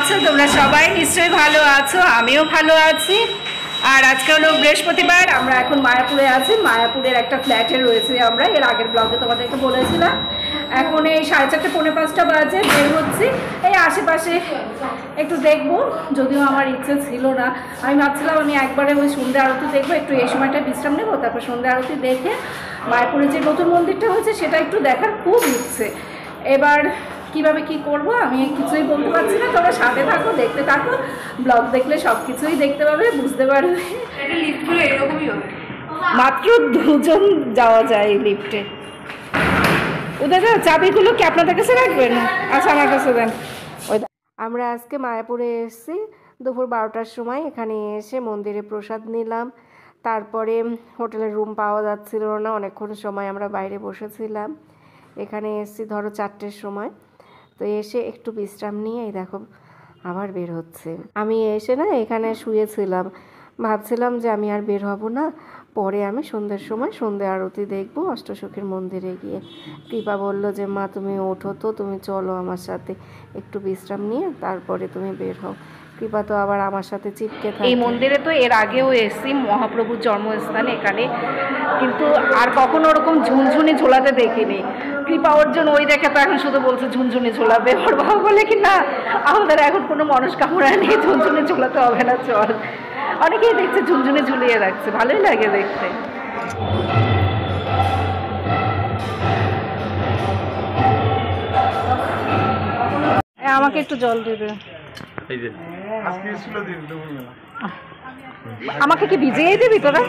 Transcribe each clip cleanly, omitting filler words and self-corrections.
আছো? তোমরা সবাই নিশ্চয়ই ভালো আছো, আমিও ভালো আছি। আর আজকে হলো বৃহস্পতিবার, আমরা এখন মায়াপুরে আছি। মায়াপুরের একটা ফ্ল্যাটে রয়েছে আমরা, এর আগের ব্লগে তোমাদেরকে বলেছিলাম। এখন এই 4:30 পৌনে 5টা বাজে, বের হচ্ছি এই আশেপাশে একটু দেখবো। যদিও আমার ইচ্ছে ছিল না, আমি ভাবছিলাম আমি একবারে ওই সন্ধ্যা আরতি দেখবো, একটু এই সময়টা বিশ্রাম নেবো, তারপর সন্ধ্যা আরতি দেখে মায়াপুরে যে নতুন মন্দিরটা হয়েছে সেটা একটু দেখার খুব ইচ্ছে। এবার কিভাবে কি করব আমি কিছুই বলতে পারছি না, তোমরা সাথে থাকো, দেখতে থাকো। ব্লগ দেখলে সব কিছুই দেখতে পাবে, বুঝতে পারবে। লিফটগুলো এরকমই হবে, মাত্র 2 জন যাওয়া যায় এই লিফটে। ওদের চাবিগুলো কি আপনাদের কাছে রাখবেন? আচ্ছা, আমার কাছে দেন। আমরা আজকে মায়াপুরে এসেছি দুপুর 12টার সময়। এখানে এসে মন্দিরে প্রসাদ নিলাম, তারপরে হোটেলের রুম পাওয়া যাচ্ছিল না, অনেকক্ষণ সময় আমরা বাইরে বসেছিলাম। এখানে এসেছি ধরো 4টের সময়, তো এসে একটু বিশ্রাম নিয়ে এই দেখো আবার বের হচ্ছে। আমি এসে না এখানে শুয়েছিলাম, ভাবছিলাম যে আমি আর বের হব না, পরে আমি সন্ধ্যের সময় সন্ধ্যে আরতি দেখবো অষ্টসখীর মন্দিরে গিয়ে। কৃপা বলল যে মা তুমি ওঠো তো, তুমি চলো আমার সাথে, একটু বিশ্রাম নিয়ে তারপরে তুমি বের হও। কৃপা তো আবার আমার সাথে চিপকে থাকে। এই মন্দিরে তো এর আগেও এসেছি, মহাপ্রভুর জন্মস্থানে এখানে, কিন্তু আর কখনো ওরকম ঝুনঝুনি ঝোলাতে দেখিনি। কৃপা অর্জুন ওই দেখে তো এখন শুধু বলছে ঝুনঝুনি ঝোলাবে। ওর বাবা বলে কি না, আমাদের এখন কোনো মনস্কামনা নেই, ঝুনঝুনি ঝোলাতে হবে না, চল। অনেকেই দেখছে ঝুনঝুনি ঝুলিয়ে রাখছে, ভালোই লাগে দেখতে। আমাকে একটু জল দেবে। আমাকে কি ভিজিয়ে দিবি তোরা?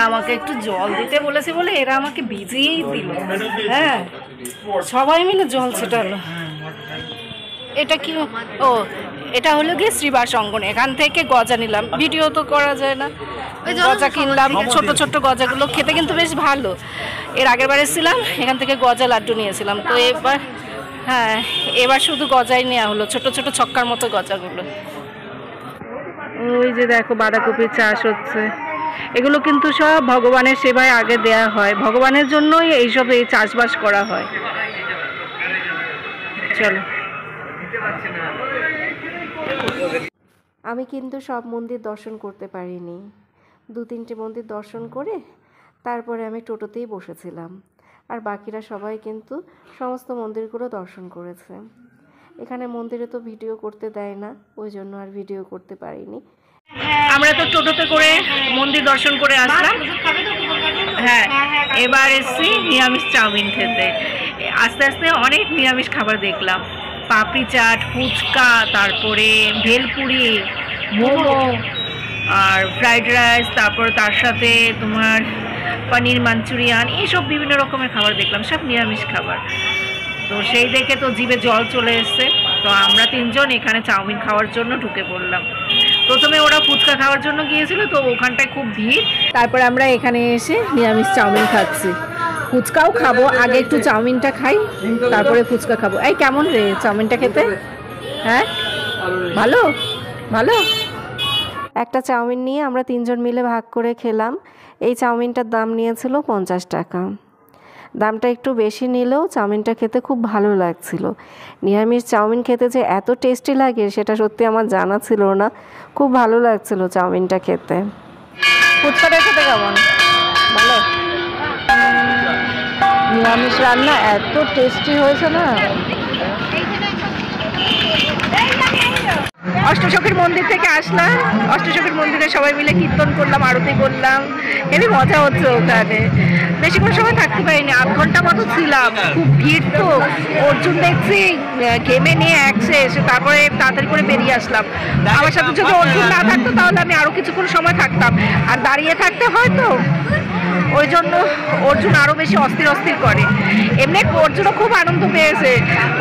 আমাকে একটু জল দিতে বলেছে বলে এরা আমাকে ভিজিয়েই দিল। হ্যাঁ, সবাই মিলে জল ছেটালো। এটা কি? ও, এটা হলো গিয়ে শ্রীবাস অঙ্গন। এখান থেকে গজা নিলাম, ভিডিও তো করা যায় না। গজা কিনলাম, ছোট ছোট গজাগুলো খেতে কিন্তু বেশ ভালো। এর আগের বার এসেছিলাম, এখান থেকে গজা লাড্ডু নিয়েছিলাম। তো এবার হ্যাঁ, এবার শুধু গজাই নেওয়া হলো, ছোট ছোট ছক্কার মতো গজাগুলো। ওই যে দেখো বাঁধাকপির চাষ হচ্ছে। এগুলো কিন্তু সব ভগবানের সেবায় আগে দেয়া হয়, ভগবানের জন্যই এইসব এই চাষবাস করা হয়। চলো। আমি কিন্তু সব মন্দির দর্শন করতে পারিনি, 2-3টে মন্দির দর্শন করে তারপরে আমি টোটোতেই বসেছিলাম। আর বাকিরা সবাই কিন্তু সমস্ত মন্দিরগুলো দর্শন করেছে। এখানে মন্দিরে তো ভিডিও করতে দেয় না, ওই জন্য আর ভিডিও করতে পারিনি। আমরা তো টোটোতে করে মন্দির দর্শন করে আসলাম। হ্যাঁ, এবার এসছি নিরামিষ চাউমিন খেতে। আস্তে আস্তে অনেক নিরামিষ খাবার দেখলাম, পাপড়ি চাট, ফুচকা, তারপরে ভেলপুরি, মোমো আর ফ্রাইড রাইস, তারপর তার সাথে তোমার পনির মাঞ্চুরিয়ান, এইসব বিভিন্ন রকমের খাবার দেখলাম, সব নিরামিষ খাবার। তো সেই দেখে তো জিভে জল চলে এসছে। তো আমরা 3 জন এখানে চাউমিন খাওয়ার জন্য ঢুকে পড়লাম। প্রথমে ওরা ফুচকা খাওয়ার জন্য গিয়েছিল, তো ওখানটায় খুব ভিড়। তারপর আমরা এখানে এসে নিরামিষ চাউমিন খাচ্ছি। ফুচকাও খাবো, আগে একটু চাউমিনটা খাই, তারপরে ফুচকা খাবো। এই কেমন রে চাউমিনটা খেতে? হ্যাঁ, ভালো ভালো। একটা চাউমিন নিয়ে আমরা 3 জন মিলে ভাগ করে খেলাম। এই চাউমিনটার দাম নিয়েছিল 50 টাকা। দামটা একটু বেশি নিলেও চাউমিনটা খেতে খুব ভালো লাগছিল। নিরামিষ চাউমিন খেতে যে এত টেস্টি লাগে সেটা সত্যি আমার জানা ছিল না, খুব ভালো লাগছিল চাউমিনটা খেতে। ফুচকাটা খেতে কেমন? ভালো। নিরামিষ রান্না এত টেস্টি হয়েছে না। অষ্টসখীর মন্দির থেকে আসলাম, অষ্টসখীর মন্দিরে সবাই মিলে কীর্তন করলাম, আরতি করলাম, হেবি মজা হচ্ছে ওখানে। বেশিক্ষণ সময় থাকতে পারিনি, আধ ঘন্টা মতো ছিলাম, খুব ভিড়। তো অর্জুন দেখছি ঘেমে নিয়ে এসে তারপরে তাড়াতাড়ি করে বেরিয়ে আসলাম। আমার সাথে যদি অর্জুন না থাকতো তাহলে আমি আরও কিছুক্ষণ সময় থাকতাম, আর দাঁড়িয়ে থাকতে হয় তো, ওই জন্য অর্জুন আরও বেশি অস্থির অস্থির করে। এমনি অর্জুনও খুব আনন্দ পেয়েছে,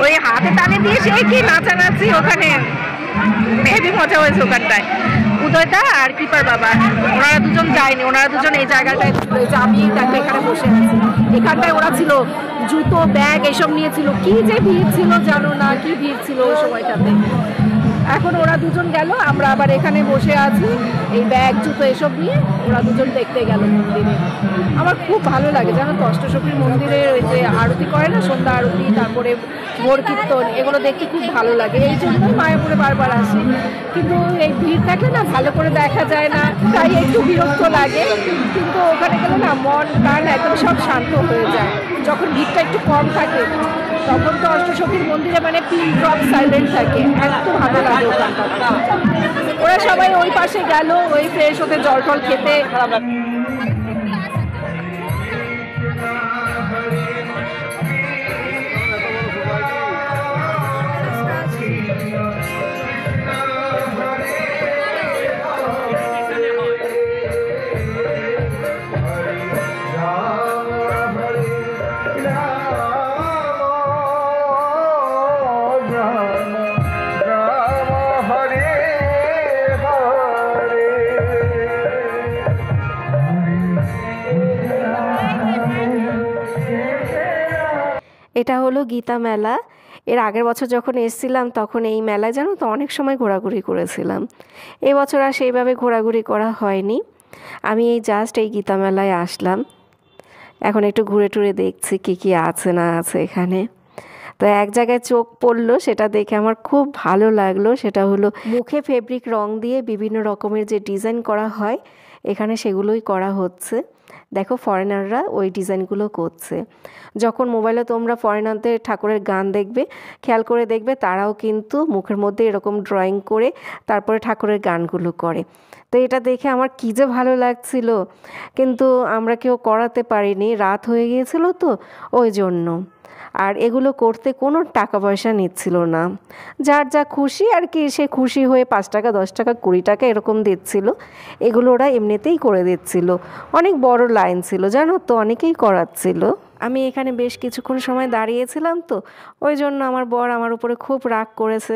ওই হাতে টানে দিয়ে সে কি নাচানাচি, ওখানে হেবি মজা হয়েছে ওখানটায়। উদয়দা আর কৃপার বাবা, ওনারা 2 জন যায়নি, ওনারা 2 জন এই জায়গাটায়, আমি তাকে এখানে বসে আছি। এখানটায় ওরা ছিল, জুতো ব্যাগ এসব নিয়েছিল। কি যে ভিড় ছিল জানো না, কি ভিড় ছিল ওই সময়টাতে। এখন ওরা দুজন গেল, আমরা আবার এখানে বসে আছি এই ব্যাগ জুতো এসব নিয়ে। ওরা দুজন দেখতে গেল মন্দিরে। আমার খুব ভালো লাগে জানো তো, অষ্টশক্তির মন্দিরে ওই যে আরতি করে না, সন্ধ্যা আরতি, তারপরে ভোর কীর্তন, এগুলো দেখতে খুব ভালো লাগে। এই জন্যই মায়াপুরে বারবার আসি, কিন্তু এই ভিড় থাকলে না ভালো করে দেখা যায় না, তাই একটু বিরক্ত লাগে। কিন্তু ওখানে গেলে না মন প্রাণ একদম সব শান্ত হয়ে যায়। যখন ভিড়টা একটু কম থাকে তখন তো অষ্টশক্তির মন্দিরে মানে পিন ড্রপ সাইলেন্ট থাকে, একটু ভালো লাগে ওখানটা। ওরা সবাই ওই পাশে গেল ওই ফ্রেশ হতে, জল টল খেতে। এটা হলো গীতা মেলা। এর আগের বছর যখন এসেছিলাম তখন এই মেলায় জানো তো অনেক সময় ঘোরাঘুরি করেছিলাম। এবছর আর সেইভাবে ঘোরাঘুরি করা হয়নি। আমি এই জাস্ট এই গীতা মেলায় আসলাম, এখন একটু ঘুরে টুরে দেখছি কী কী আছে না আছে এখানে। তো এক জায়গায় চোখ পড়লো, সেটা দেখে আমার খুব ভালো লাগলো। সেটা হলো মুখে ফেব্রিক রং দিয়ে বিভিন্ন রকমের যে ডিজাইন করা হয় এখানে সেগুলোই করা হচ্ছে। দেখো ফরেনাররা ওই ডিজাইনগুলো করছে। যখন মোবাইলে তোমরা ফরেনারদের ঠাকুরের গান দেখবে, খেয়াল করে দেখবে তারাও কিন্তু মুখের মধ্যে এরকম ড্রয়িং করে তারপরে ঠাকুরের গানগুলো করে। তো এটা দেখে আমার কী যে ভালো লাগছিল, কিন্তু আমরা কেউ করাতে পারিনি, রাত হয়ে গিয়েছিল তো ওই জন্য। আর এগুলো করতে কোনো টাকা পয়সা নিচ্ছিল না, যার যা খুশি আর কি, সে খুশি হয়ে 5 টাকা 10 টাকা 20 টাকা এরকম দিচ্ছিল। এগুলো ওরা এমনিতেই করে দিচ্ছিল। অনেক বড় লাইন ছিল জানো তো, অনেকেই করাচ্ছিল। আমি এখানে বেশ কিছুক্ষণ সময় দাঁড়িয়েছিলাম তো ওই জন্য আমার বর আমার উপরে খুব রাগ করেছে।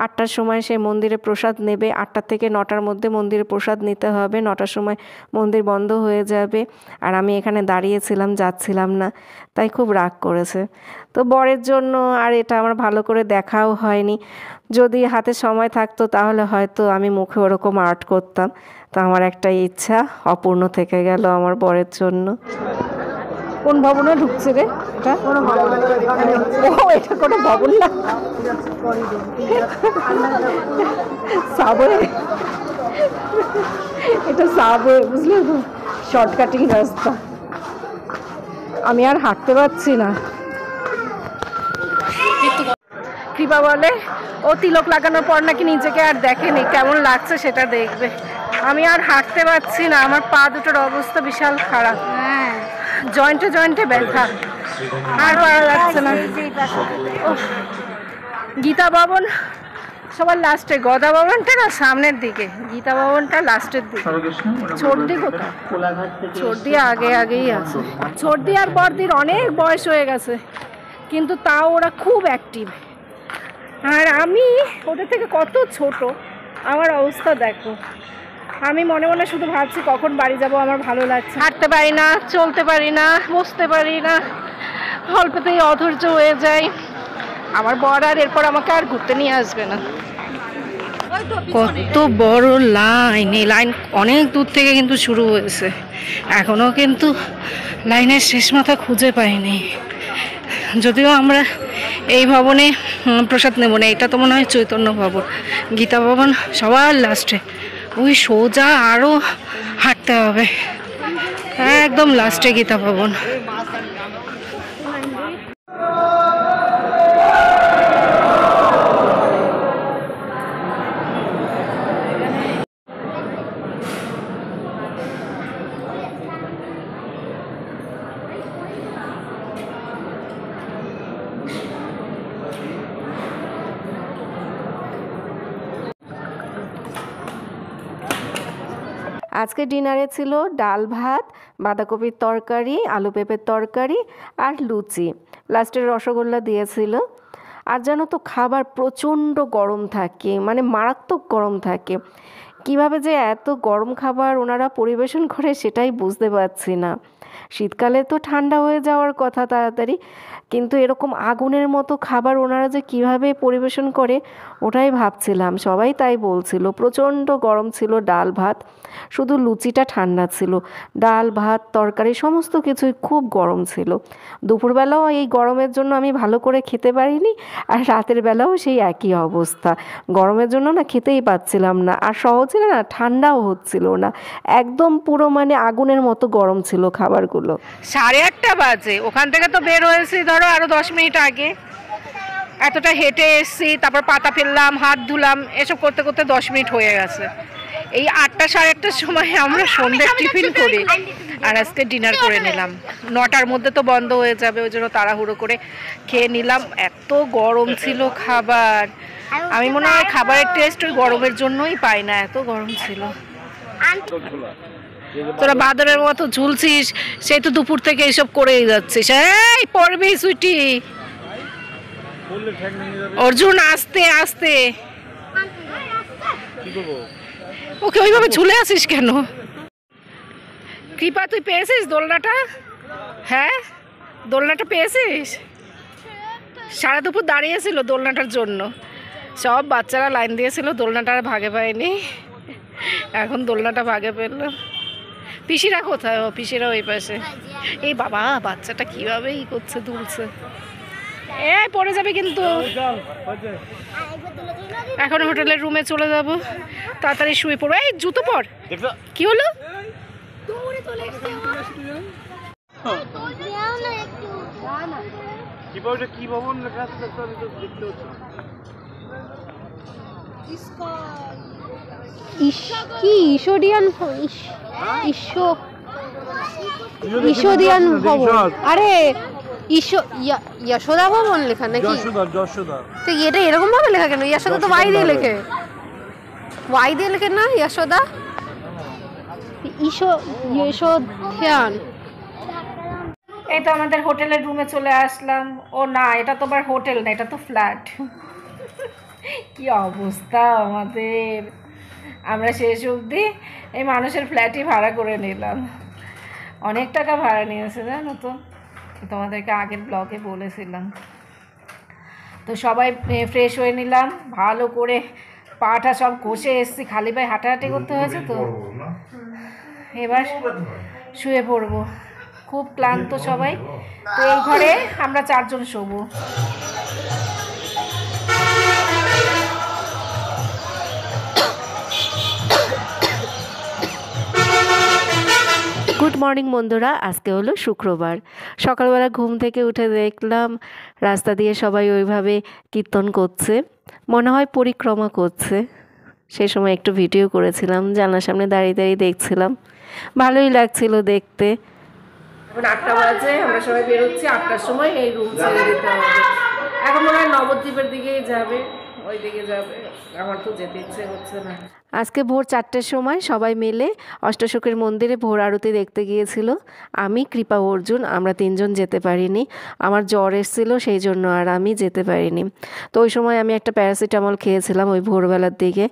8টার সময় সে মন্দিরে প্রসাদ নেবে, 8টা থেকে 9টার মধ্যে মন্দিরে প্রসাদ নিতে হবে, 9টার সময় মন্দির বন্ধ হয়ে যাবে। আর আমি এখানে দাঁড়িয়েছিলাম, যাচ্ছিলাম না, তাই খুব রাগ করেছে। তো বরের জন্য আর এটা আমার ভালো করে দেখাও হয়নি। যদি হাতে সময় থাকতো তাহলে হয়তো আমি মুখে ওরকম আর্ট করতাম। তো আমার একটা ইচ্ছা অপূর্ণ থেকে গেল আমার বরের জন্য। কোন ভবনে ঢুকছে রে এটা? ও এটা কোনো ভবন না, সাবওয়ে। এটা সাবওয়ে, বুঝলে তো, শর্টকাটিং রাস্তা। আমি আর হাঁটতে পারছি না। কৃপা বলে ও তিলক লাগানোর পর নাকি নিজেকে আর দেখেনি, কেমন লাগছে সেটা দেখবে। আমি আর হাঁটতে পারছি না, আমার পা দুটোর অবস্থা বিশাল খারাপ, জয়েন্টে জয়েন্টে ব্যথা, আর পারা যাচ্ছে না। গীতা ভবন সবার লাস্টে, গদা ভবনটা না সামনের দিকে, গীতা ভবনটা লাস্টের দিকে। ছোটদি কোথায়? ছোটদি আগে আগেই আছে। ছোটদি আর বড়দির অনেক বয়স হয়ে গেছে, কিন্তু তাও ওরা খুব অ্যাক্টিভ। আর আমি ওদের থেকে কত ছোট, আমার অবস্থা দেখো। আমি মনে মনে শুধু ভাবছি কখন বাড়ি যাব, আমার ভালো লাগছে। হাঁটতে পারি না, চলতে পারি না, বসতে পারি না, অল্পতেই অধৈর্য হয়ে যায়। আমার বর আর এরপর আমাকে আর ঘুরতে নিয়ে আসবে না। কত বড় লাইন, এই লাইন অনেক দূর থেকে কিন্তু শুরু হয়েছে, এখনও কিন্তু লাইনের শেষ মাথা খুঁজে পাইনি। যদিও আমরা এই ভবনে প্রসাদ নেব না, এটা তো মনে হয় চৈতন্য ভবন। গীতা ভবন সবার লাস্টে, ওই সোজা আরও হাঁটতে হবে, একদম লাস্টে গীতা ভবন। আজকে ডিনারে ছিল ডাল ভাত, বাঁধাকপির তরকারি, আলু পেঁপের তরকারি আর লুচি, লাস্টের রসগোল্লা দিয়েছিল। আর জানো তো খাবার প্রচণ্ড গরম থাকে, মানে মারাত্মক গরম থাকে। কিভাবে যে এত গরম খাবার ওনারা পরিবেশন করে সেটাই বুঝতে পারছি না। শীতকালে তো ঠান্ডা হয়ে যাওয়ার কথা তাড়াতাড়ি, কিন্তু এরকম আগুনের মতো খাবার ওনারা যে কিভাবে পরিবেশন করে ওটাই ভাবছিলাম, সবাই তাই বলছিল। প্রচণ্ড গরম ছিল, ডাল ভাত, শুধু লুচিটা ঠান্ডা ছিল। ডাল ভাত তরকারি সমস্ত কিছুই খুব গরম ছিল। দুপুরবেলাও এই গরমের জন্য আমি ভালো করে খেতে পারিনি, আর রাতের বেলাও সেই একই অবস্থা। গরমের জন্য না খেতেই পাচ্ছিলাম না, আর সহজে না ঠান্ডাও হচ্ছিল না। একদম পুরো মানে আগুনের মতো গরম ছিল খাবারগুলো। 8:30 বাজে, ওখান থেকে তো বের হয়েছি ধরো আরো 10 মিনিট আগে। এতটা হেঁটে এসছি, তারপর পাতা ফেললাম, হাত ধুলাম, এসব করতে করতে 10 মিনিট হয়ে গেছে। এই 8টা 8:30টার সময় আমরা সন্ধ্যের টিফিন করি, আর আজকে ডিনার করে নিলাম। 9টার মধ্যে তো বন্ধ হয়ে যাবে, ওই জন্য তাড়াহুড়ো করে খেয়ে নিলাম। এত গরম ছিল খাবার, আমি মনে হয় খাবারের টেস্ট ওই গরমের জন্যই পাই না, এত গরম ছিল। তোরা বাদরের মতো ঝুলছিস, সেই তো দুপুর থেকে এইসব করেই যাচ্ছিস। এই পড়বি সুইটি, অর্জুন আস্তে আস্তে। ওকে ওইভাবে ঝুলে আছিস কেন? কৃপা তুই পেয়েছিস দোলনাটা? হ্যাঁ, দোলনাটা পেয়েছিস? সারা দুপুর দাঁড়িয়েছিল দোলনাটার জন্য, সব বাচ্চারা লাইন দিয়েছিল, দোলনাটা আর ভাগে পায়নি। এখন দোলনাটা ভাগে পেল। পিসিরা কোথায়? ও পিসিরা ওই পাশে। এই বাবা, বাচ্চাটা কিভাবে ই করছে, দুলছে। এ পড়ে যাবে কিন্তু। এখন হোটেলের রুমে চলে যাব, তাড়াতাড়ি শুয়ে পড়বো। এই জুতো পর। কি হলো? কি ঈশ্বরিয়ান ঈশ্বরিয়ান ভবন? আরে যশোদা ভবন লেখা নাকি? তো এটা এরকম ভাবে লেখা কেন? যশোদা তো ওয়াই দিয়ে লেখে, ওয়াই দিয়ে লেখে না যশোদা? যশোধ্যান। এই তো আমাদের হোটেলের রুমে চলে আসলাম। ও না, এটা তো আবার হোটেল না, এটা তো ফ্ল্যাট। কি অবস্থা আমাদের! আমরা শেষ অবধি এই মানুষের ফ্ল্যাটই ভাড়া করে নিলাম। অনেক টাকা ভাড়া নিয়েছে জানো তো, তোমাদেরকে আগের ব্লগে বলেছিলাম। তো সবাই ফ্রেশ হয়ে নিলাম, ভালো করে পাটা সব কষে এসছি, খালি পায়ে হাঁটাহাঁটি করতে হয়েছে তো। এবার শুয়ে পড়বো, খুব ক্লান্ত সবাই। তো এই ঘরে আমরা 4 জন শোবো। গুড মর্নিং বন্ধুরা, আজকে হলো শুক্রবার। সকালবেলা ঘুম থেকে উঠে দেখলাম রাস্তা দিয়ে সবাই ওইভাবে কীর্তন করছে, মনে হয় পরিক্রমা করছে। সেই সময় একটু ভিডিও করেছিলাম, জানলার সামনে দাঁড়িয়ে দাঁড়িয়ে দেখছিলাম, ভালোই লাগছিল দেখতে। এখন 8টা বাজে, আমরা সবাই বেরোচ্ছি। 8টার সময় এই রুম ছেড়ে দিতে হবে। এখন মনে হয় নবদ্বীপের দিকেই যাবে, ওই দিকে যাবে। আমার তো যেতে ইচ্ছে হচ্ছে না। আজকে ভোর 4টের সময় সবাই মিলে অষ্টশোকের মন্দিরে ভোর আরতি দেখতে গিয়েছিল। আমি, কৃপা, অর্জুন, আমরা 3 জন যেতে পারিনি। আমার জ্বর এসেছিলো, সেই জন্য আর আমি যেতে পারিনি। তো ওই সময় আমি একটা প্যারাসিটামল খেয়েছিলাম ওই ভোরবেলার দিকে।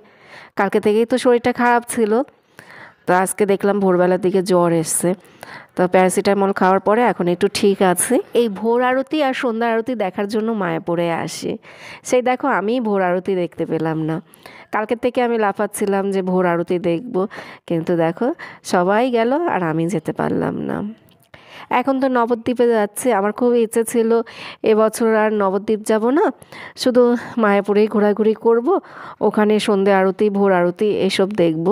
কালকে থেকেই তো শরীরটা খারাপ ছিল, তো আজকে দেখলাম ভোরবেলার দিকে জ্বর এসছে। তো প্যারাসিটামল খাওয়ার পরে এখন একটু ঠিক আছে। এই ভোর আরতি আর সন্ধ্যা আরতি দেখার জন্য মায়াপুরে আসি। সেই দেখো, আমি ভোর আরতি দেখতে পেলাম না। কালকের থেকে আমি লাফাচ্ছিলাম যে ভোর আরতি দেখব, কিন্তু দেখো সবাই গেল আর আমি যেতে পারলাম না। এখন তো নবদ্বীপে যাচ্ছে, আমার খুব ইচ্ছে ছিল এবছর আর নবদ্বীপ যাব না, শুধু মায়াপুরেই ঘোরাঘুরি করব, ওখানে সন্ধ্যে আরতি ভোর আরতি এসব দেখব,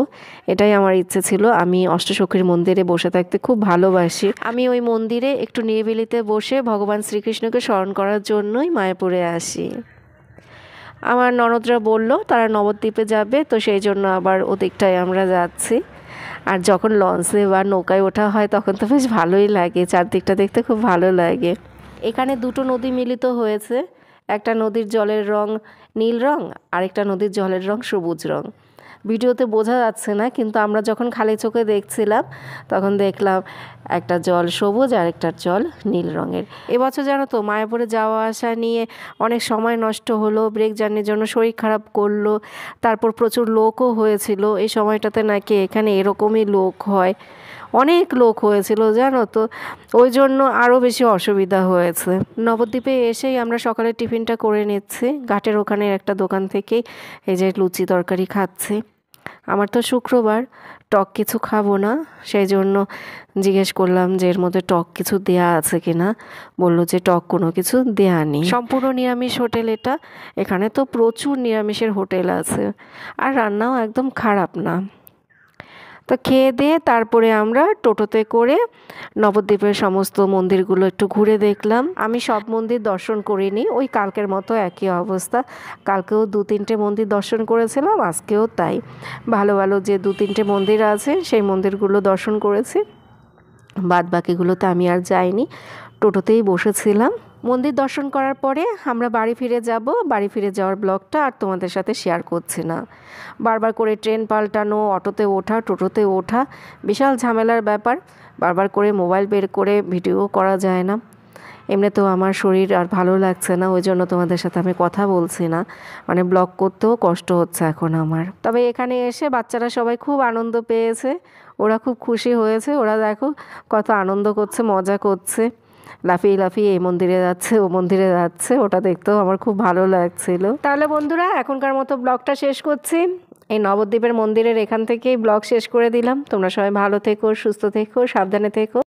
এটাই আমার ইচ্ছে ছিল। আমি অষ্টসখীর মন্দিরে বসে থাকতে খুব ভালোবাসি। আমি ওই মন্দিরে একটু নিরিবিলিতে বসে ভগবান শ্রীকৃষ্ণকে স্মরণ করার জন্যই মায়াপুরে আসি। আমার ননদরা বলল তারা নবদ্বীপে যাবে, তো সেই জন্য আবার ওদিকটায় আমরা যাচ্ছি। আর যখন লঞ্চে বা নৌকায় ওঠা হয় তখন তো বেশ ভালোই লাগে, চারদিকটা দেখতে খুব ভালো লাগে। এখানে 2টো নদী মিলিত হয়েছে, একটা নদীর জলের রং নীল রং, আরেকটা নদীর জলের রং সবুজ রং। ভিডিওতে বোঝা যাচ্ছে না, কিন্তু আমরা যখন খালি চোখে দেখছিলাম তখন দেখলাম একটা জল সবুজ আর একটা জল নীল রঙের। এবছর জানো তো মায়াপুরে যাওয়া আসা নিয়ে অনেক সময় নষ্ট হলো, ব্রেক জার্নির জন্য শরীর খারাপ করলো, তারপর প্রচুর লোকও হয়েছিল। এই সময়টাতে নাকি এখানে এরকমই লোক হয়, অনেক লোক হয়েছিল জানো তো, ওই জন্য আরও বেশি অসুবিধা হয়েছে। নবদ্বীপে এসেই আমরা সকালের টিফিনটা করে নিচ্ছি ঘাটের ওখানে একটা দোকান থেকেই, এই যে লুচি তরকারি খাচ্ছি। আমার তো শুক্রবার, টক কিছু খাবো না, সেই জন্য জিজ্ঞেস করলাম যে এর মধ্যে টক কিছু দেয়া আছে কিনা। বললো যে টক কোনো কিছু দেয়া নেই, সম্পূর্ণ নিরামিষ হোটেল এটা। এখানে তো প্রচুর নিরামিষের হোটেল আছে, আর রান্নাও একদম খারাপ না। তো খেয়ে দিয়ে তারপরে আমরা টোটোতে করে নবদ্বীপের সমস্ত মন্দিরগুলো একটু ঘুরে দেখলাম। আমি সব মন্দির দর্শন করিনি, ওই কালকের মতো একই অবস্থা। কালকেও 2-3টে মন্দির দর্শন করেছিলাম, আজকেও তাই। ভালো ভালো যে 2-3টে মন্দির আছে সেই মন্দিরগুলো দর্শন করেছি, বাদ বাকিগুলোতে আমি আর যাইনি, টোটোতেই বসেছিলাম। মন্দির দর্শন করার পরে আমরা বাড়ি ফিরে যাব। বাড়ি ফিরে যাওয়ার ব্লগটা আর তোমাদের সাথে শেয়ার করছি না। বারবার করে ট্রেন পাল্টানো, অটোতে ওঠা, টোটোতে ওঠা, বিশাল ঝামেলার ব্যাপার। বারবার করে মোবাইল বের করে ভিডিও করা যায় না। এমনিতেও আমার শরীর আর ভালো লাগছে না, ওই জন্য তোমাদের সাথে আমি কথা বলছি না, মানে ব্লগ করতেও কষ্ট হচ্ছে এখন আমার। তবে এখানে এসে বাচ্চারা সবাই খুব আনন্দ পেয়েছে, ওরা খুব খুশি হয়েছে। ওরা দেখো কত আনন্দ করছে, মজা করছে, লাফিয়ে লাফিয়ে এই মন্দিরে যাচ্ছে, ও মন্দিরে যাচ্ছে, ওটা দেখতেও আমার খুব ভালো লাগছিল। তাহলে বন্ধুরা এখনকার মতো ব্লগটা শেষ করছি। এই নবদ্বীপের মন্দিরের এখান থেকেই ব্লগ শেষ করে দিলাম। তোমরা সবাই ভালো থেকো, সুস্থ থেকো, সাবধানে থেকো।